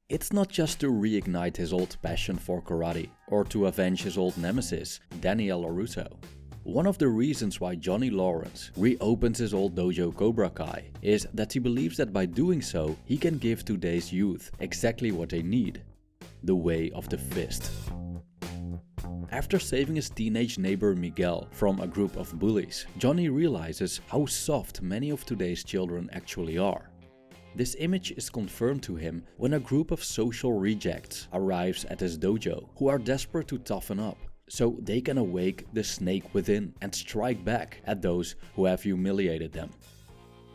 It's not just to reignite his old passion for karate or to avenge his old nemesis, Daniel LaRusso. One of the reasons why Johnny Lawrence reopens his old dojo Cobra Kai is that he believes that by doing so, he can give today's youth exactly what they need: the way of the fist. After saving his teenage neighbor Miguel from a group of bullies, Johnny realizes how soft many of today's children actually are. This image is confirmed to him when a group of social rejects arrives at his dojo who are desperate to toughen up, so they can awake the snake within and strike back at those who have humiliated them.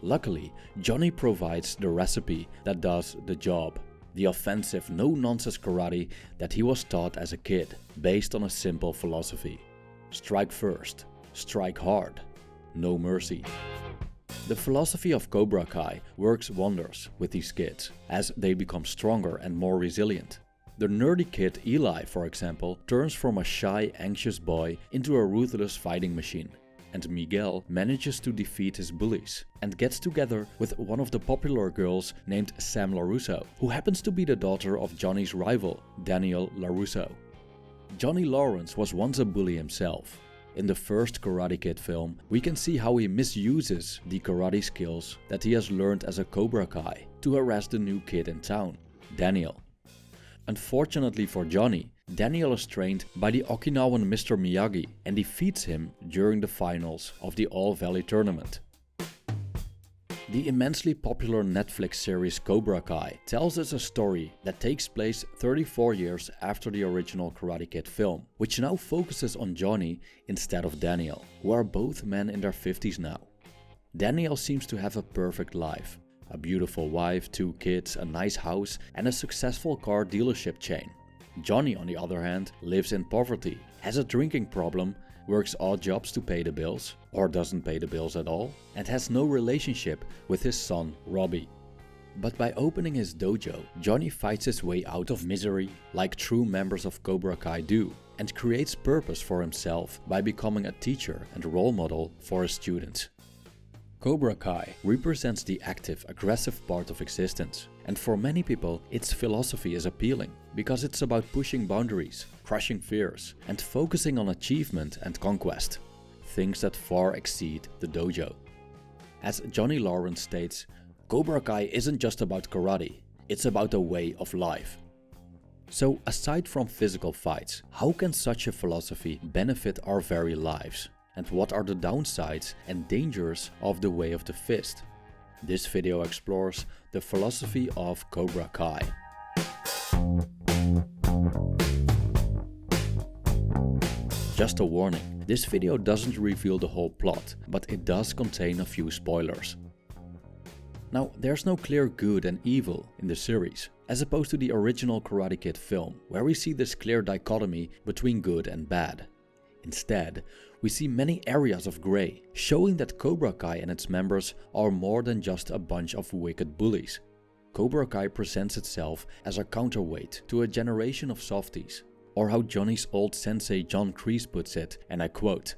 Luckily, Johnny provides the recipe that does the job. The offensive, no-nonsense karate that he was taught as a kid, based on a simple philosophy: strike first, strike hard, no mercy. The philosophy of Cobra Kai works wonders with these kids, as they become stronger and more resilient. The nerdy kid Eli, for example, turns from a shy, anxious boy into a ruthless fighting machine. And Miguel manages to defeat his bullies and gets together with one of the popular girls named Sam LaRusso, who happens to be the daughter of Johnny's rival, Daniel LaRusso. Johnny Lawrence was once a bully himself. In the first Karate Kid film, we can see how he misuses the karate skills that he has learned as a Cobra Kai to harass the new kid in town, Daniel. Unfortunately for Johnny, Daniel is trained by the Okinawan Mr. Miyagi and defeats him during the finals of the All Valley tournament. The immensely popular Netflix series Cobra Kai tells us a story that takes place 34 years after the original Karate Kid film, which now focuses on Johnny instead of Daniel, who are both men in their 50s now. Daniel seems to have a perfect life: a beautiful wife, 2 kids, a nice house, and a successful car dealership chain. Johnny, on the other hand, lives in poverty, has a drinking problem, works odd jobs to pay the bills, or doesn't pay the bills at all, and has no relationship with his son, Robbie. But by opening his dojo, Johnny fights his way out of misery like true members of Cobra Kai do, and creates purpose for himself by becoming a teacher and role model for his students. Cobra Kai represents the active, aggressive part of existence, and for many people its philosophy is appealing because it's about pushing boundaries, crushing fears, and focusing on achievement and conquest, things that far exceed the dojo. As Johnny Lawrence states, Cobra Kai isn't just about karate, it's about a way of life. So aside from physical fights, how can such a philosophy benefit our very lives? And what are the downsides and dangers of the way of the fist? This video explores the philosophy of Cobra Kai. Just a warning, this video doesn't reveal the whole plot, but it does contain a few spoilers. Now, there's no clear good and evil in the series, as opposed to the original Karate Kid film, where we see this clear dichotomy between good and bad. Instead, we see many areas of grey, showing that Cobra Kai and its members are more than just a bunch of wicked bullies. Cobra Kai presents itself as a counterweight to a generation of softies, or how Johnny's old sensei John Kreese puts it, and I quote,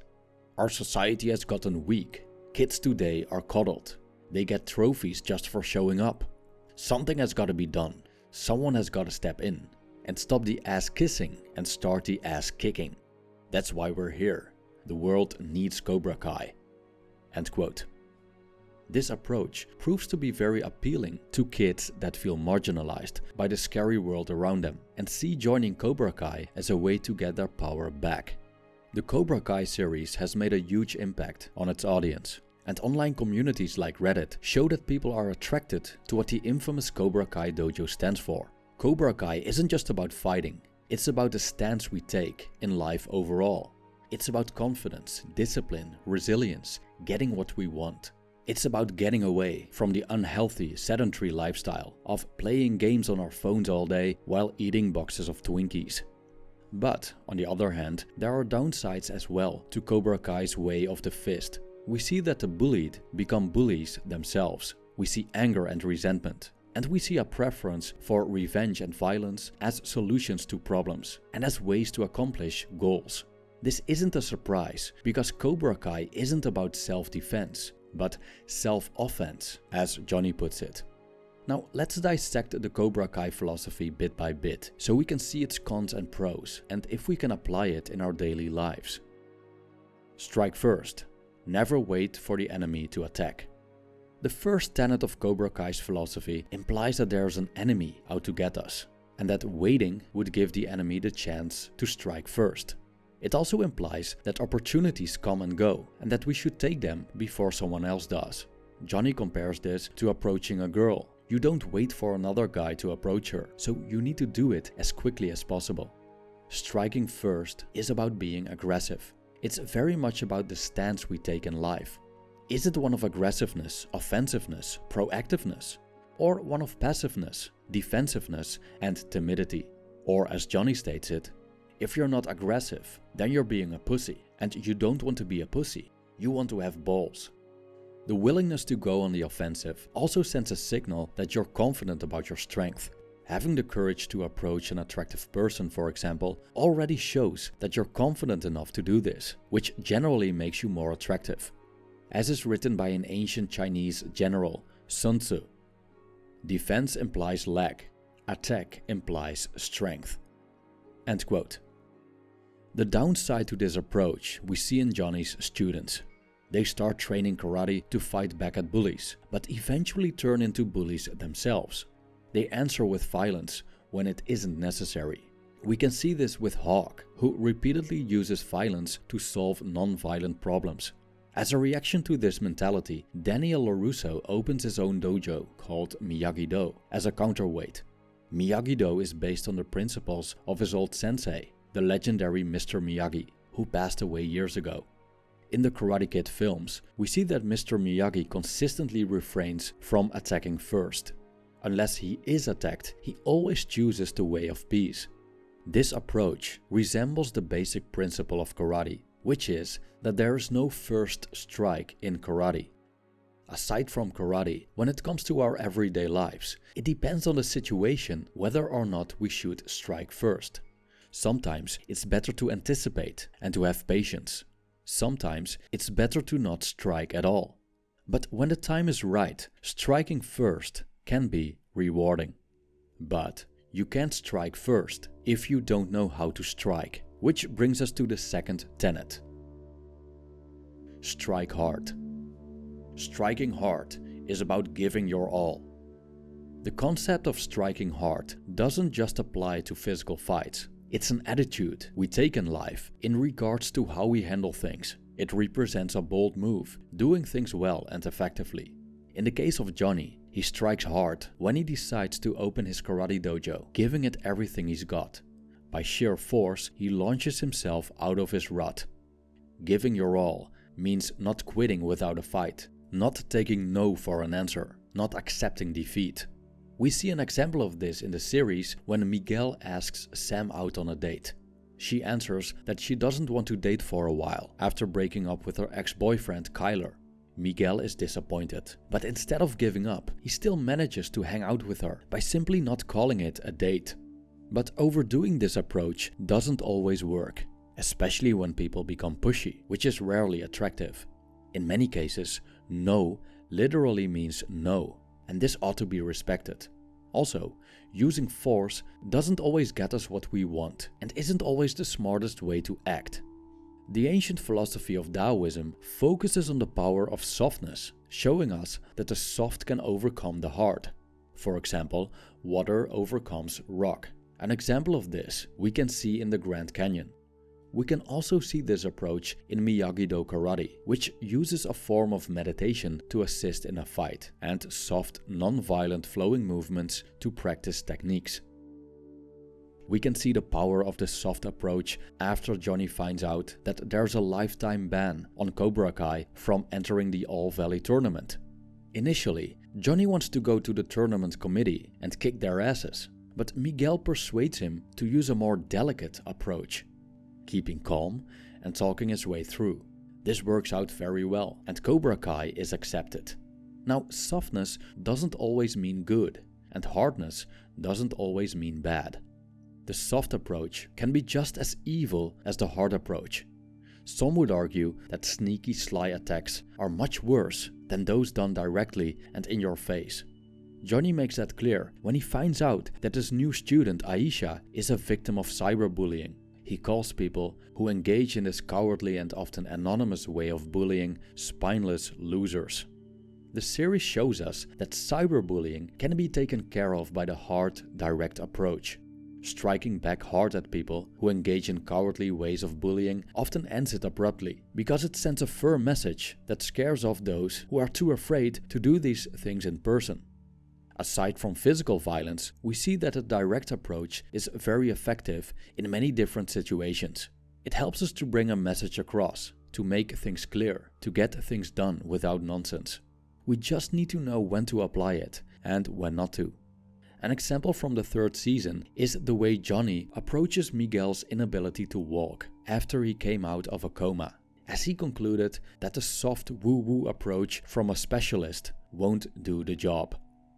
"Our society has gotten weak. Kids today are coddled. They get trophies just for showing up. Something has got to be done. Someone has got to step in and stop the ass kissing and start the ass kicking. That's why we're here. The world needs Cobra Kai." End quote. This approach proves to be very appealing to kids that feel marginalized by the scary world around them and see joining Cobra Kai as a way to get their power back. The Cobra Kai series has made a huge impact on its audience, and online communities like Reddit show that people are attracted to what the infamous Cobra Kai dojo stands for. Cobra Kai isn't just about fighting, it's about the stance we take in life overall. It's about confidence, discipline, resilience, getting what we want. It's about getting away from the unhealthy, sedentary lifestyle of playing games on our phones all day while eating boxes of Twinkies. But, on the other hand, there are downsides as well to Cobra Kai's way of the fist. We see that the bullied become bullies themselves. We see anger and resentment. And we see a preference for revenge and violence as solutions to problems and as ways to accomplish goals. This isn't a surprise, because Cobra Kai isn't about self-defense, but self-offense, as Johnny puts it. Now let's dissect the Cobra Kai philosophy bit by bit, so we can see its cons and pros, and if we can apply it in our daily lives. Strike first. Never wait for the enemy to attack. The first tenet of Cobra Kai's philosophy implies that there is an enemy out to get us, and that waiting would give the enemy the chance to strike first. It also implies that opportunities come and go, and that we should take them before someone else does. Johnny compares this to approaching a girl. You don't wait for another guy to approach her, so you need to do it as quickly as possible. Striking first is about being aggressive. It's very much about the stance we take in life. Is it one of aggressiveness, offensiveness, proactiveness? Or one of passiveness, defensiveness, and timidity? Or as Johnny states it, if you're not aggressive, then you're being a pussy, and you don't want to be a pussy, you want to have balls. The willingness to go on the offensive also sends a signal that you're confident about your strength. Having the courage to approach an attractive person, for example, already shows that you're confident enough to do this, which generally makes you more attractive. As is written by an ancient Chinese general, Sun Tzu, defense implies lack, attack implies strength. End quote. The downside to this approach we see in Johnny's students. They start training karate to fight back at bullies, but eventually turn into bullies themselves. They answer with violence when it isn't necessary. We can see this with Hawk, who repeatedly uses violence to solve non-violent problems. As a reaction to this mentality, Daniel LaRusso opens his own dojo called Miyagi-Do as a counterweight. Miyagi-Do is based on the principles of his old sensei, the legendary Mr. Miyagi, who passed away years ago. In the Karate Kid films, we see that Mr. Miyagi consistently refrains from attacking first. Unless he is attacked, he always chooses the way of peace. This approach resembles the basic principle of karate, which is that there is no first strike in karate. Aside from karate, when it comes to our everyday lives, it depends on the situation whether or not we should strike first. Sometimes it's better to anticipate and to have patience. Sometimes it's better to not strike at all. But when the time is right, striking first can be rewarding. But you can't strike first if you don't know how to strike, which brings us to the second tenet. Strike hard. Striking hard is about giving your all. The concept of striking hard doesn't just apply to physical fights. It's an attitude we take in life in regards to how we handle things. It represents a bold move, doing things well and effectively. In the case of Johnny, he strikes hard when he decides to open his karate dojo, giving it everything he's got. By sheer force, he launches himself out of his rut. Giving your all means not quitting without a fight, not taking no for an answer, not accepting defeat. We see an example of this in the series when Miguel asks Sam out on a date. She answers that she doesn't want to date for a while after breaking up with her ex-boyfriend Kyler. Miguel is disappointed, but instead of giving up, he still manages to hang out with her by simply not calling it a date. But overdoing this approach doesn't always work, especially when people become pushy, which is rarely attractive. In many cases, no literally means no, and this ought to be respected. Also, using force doesn't always get us what we want and isn't always the smartest way to act. The ancient philosophy of Taoism focuses on the power of softness, showing us that the soft can overcome the hard. For example, water overcomes rock. An example of this we can see in the Grand Canyon. We can also see this approach in Miyagi-Do karate, which uses a form of meditation to assist in a fight, and soft, non-violent flowing movements to practice techniques. We can see the power of the soft approach after Johnny finds out that there's a lifetime ban on Cobra Kai from entering the All Valley tournament. Initially, Johnny wants to go to the tournament committee and kick their asses, but Miguel persuades him to use a more delicate approach, keeping calm and talking his way through. This works out very well, and Cobra Kai is accepted. Now, softness doesn't always mean good, and hardness doesn't always mean bad. The soft approach can be just as evil as the hard approach. Some would argue that sneaky, sly attacks are much worse than those done directly and in your face. Johnny makes that clear when he finds out that his new student Aisha is a victim of cyberbullying. He calls people who engage in this cowardly and often anonymous way of bullying spineless losers. The series shows us that cyberbullying can be taken care of by the hard, direct approach. Striking back hard at people who engage in cowardly ways of bullying often ends it abruptly, because it sends a firm message that scares off those who are too afraid to do these things in person. Aside from physical violence, we see that a direct approach is very effective in many different situations. It helps us to bring a message across, to make things clear, to get things done without nonsense. We just need to know when to apply it and when not to. An example from the third season is the way Johnny approaches Miguel's inability to walk after he came out of a coma, as he concluded that the soft woo-woo approach from a specialist won't do the job.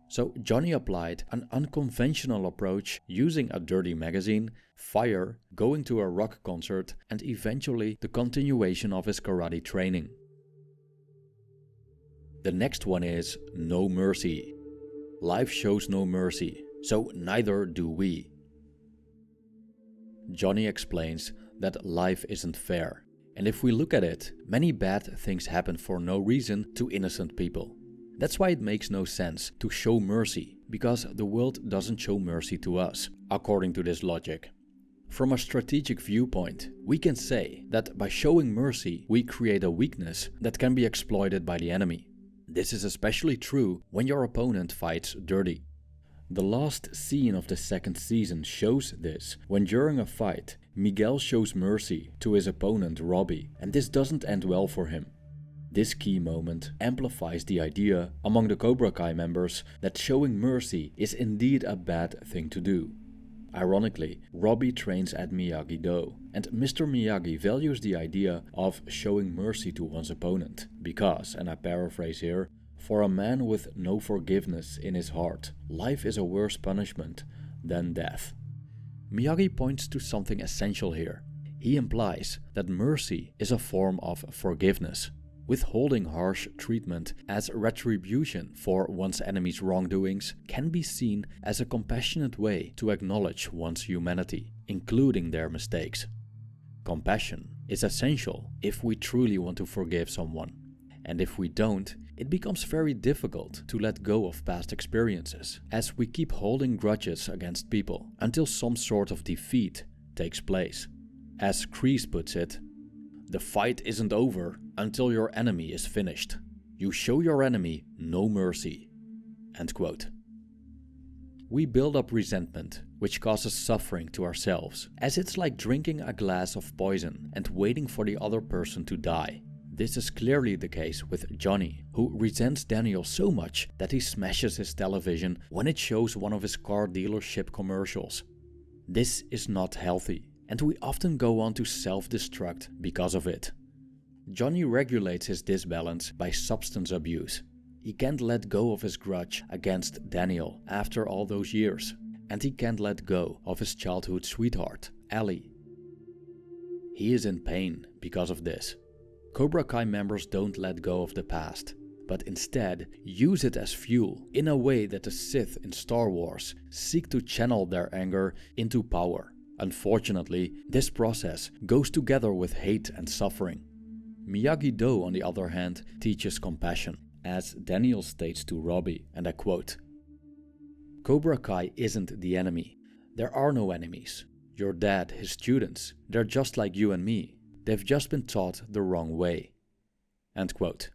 So Johnny applied an unconventional approach using a dirty magazine, fire, going to a rock concert, and eventually the continuation of his karate training. The next one is no mercy. Life shows no mercy, so neither do we. Johnny explains that life isn't fair, and if we look at it, many bad things happen for no reason to innocent people. That's why it makes no sense to show mercy, because the world doesn't show mercy to us, according to this logic. From a strategic viewpoint, we can say that by showing mercy, we create a weakness that can be exploited by the enemy. This is especially true when your opponent fights dirty. The last scene of the second season shows this, when during a fight, Miguel shows mercy to his opponent Robbie, and this doesn't end well for him. This key moment amplifies the idea among the Cobra Kai members that showing mercy is indeed a bad thing to do. Ironically, Robbie trains at Miyagi-Do, and Mr. Miyagi values the idea of showing mercy to one's opponent, because, and I paraphrase here, for a man with no forgiveness in his heart, life is a worse punishment than death. Miyagi points to something essential here. He implies that mercy is a form of forgiveness. Withholding harsh treatment as retribution for one's enemy's wrongdoings can be seen as a compassionate way to acknowledge one's humanity, including their mistakes. Compassion is essential if we truly want to forgive someone, and if we don't, it becomes very difficult to let go of past experiences, as we keep holding grudges against people until some sort of defeat takes place. As Kreese puts it, "The fight isn't over until your enemy is finished. You show your enemy no mercy." End quote. We build up resentment, which causes suffering to ourselves, as it's like drinking a glass of poison and waiting for the other person to die. This is clearly the case with Johnny, who resents Daniel so much that he smashes his television when it shows one of his car dealership commercials. This is not healthy, and we often go on to self-destruct because of it. Johnny regulates his disbalance by substance abuse. He can't let go of his grudge against Daniel after all those years, and he can't let go of his childhood sweetheart, Ellie. He is in pain because of this. Cobra Kai members don't let go of the past, but instead use it as fuel in a way that the Sith in Star Wars seek to channel their anger into power. Unfortunately, this process goes together with hate and suffering. Miyagi-Do, on the other hand, teaches compassion, as Daniel states to Robbie, and I quote, "Cobra Kai isn't the enemy. There are no enemies. Your dad, his students, they're just like you and me. They've just been taught the wrong way." End quote.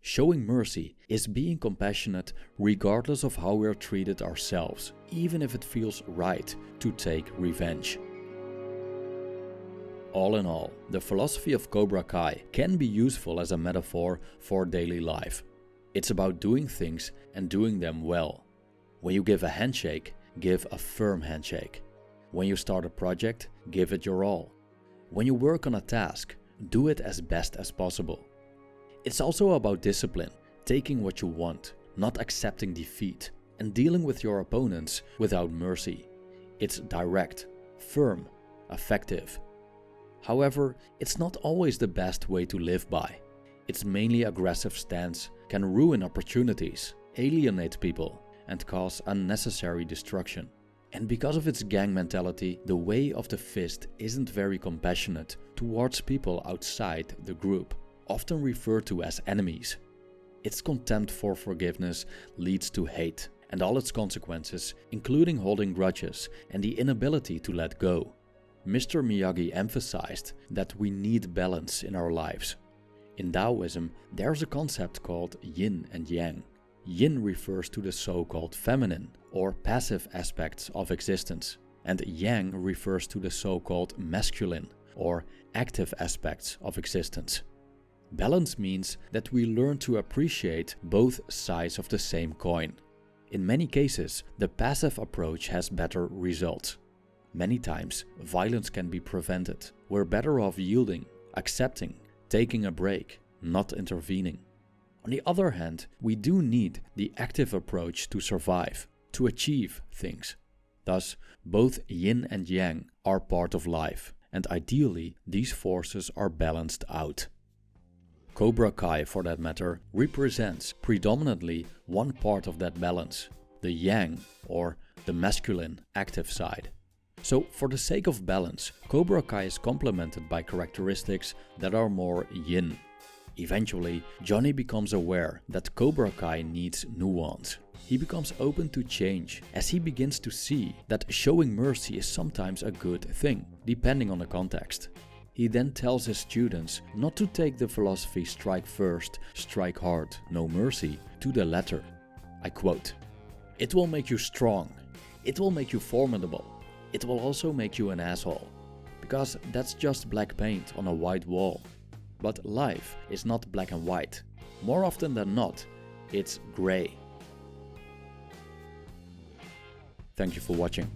Showing mercy is being compassionate regardless of how we're treated ourselves, even if it feels right to take revenge. All in all, the philosophy of Cobra Kai can be useful as a metaphor for daily life. It's about doing things and doing them well. When you give a handshake, give a firm handshake. When you start a project, give it your all. When you work on a task, do it as best as possible. It's also about discipline, taking what you want, not accepting defeat, and dealing with your opponents without mercy. It's direct, firm, effective. However, it's not always the best way to live by. Its mainly aggressive stance can ruin opportunities, alienate people, and cause unnecessary destruction. And because of its gang mentality, the way of the fist isn't very compassionate towards people outside the group, often referred to as enemies. Its contempt for forgiveness leads to hate and all its consequences, including holding grudges and the inability to let go. Mr. Miyagi emphasized that we need balance in our lives. In Taoism, there's a concept called yin and yang. Yin refers to the so-called feminine or passive aspects of existence, and yang refers to the so-called masculine or active aspects of existence. Balance means that we learn to appreciate both sides of the same coin. In many cases, the passive approach has better results. Many times, violence can be prevented. We're better off yielding, accepting, taking a break, not intervening. On the other hand, we do need the active approach to survive, to achieve things. Thus, both yin and yang are part of life, and ideally, these forces are balanced out. Cobra Kai, for that matter, represents predominantly one part of that balance, the yang, or the masculine active side. So, for the sake of balance, Cobra Kai is complemented by characteristics that are more yin. Eventually, Johnny becomes aware that Cobra Kai needs nuance. He becomes open to change as he begins to see that showing mercy is sometimes a good thing, depending on the context. He then tells his students not to take the philosophy strike first, strike hard, no mercy, to the letter. I quote, "It will make you strong. It will make you formidable. It will also make you an asshole. Because that's just black paint on a white wall. But life is not black and white. More often than not, it's gray." Thank you for watching.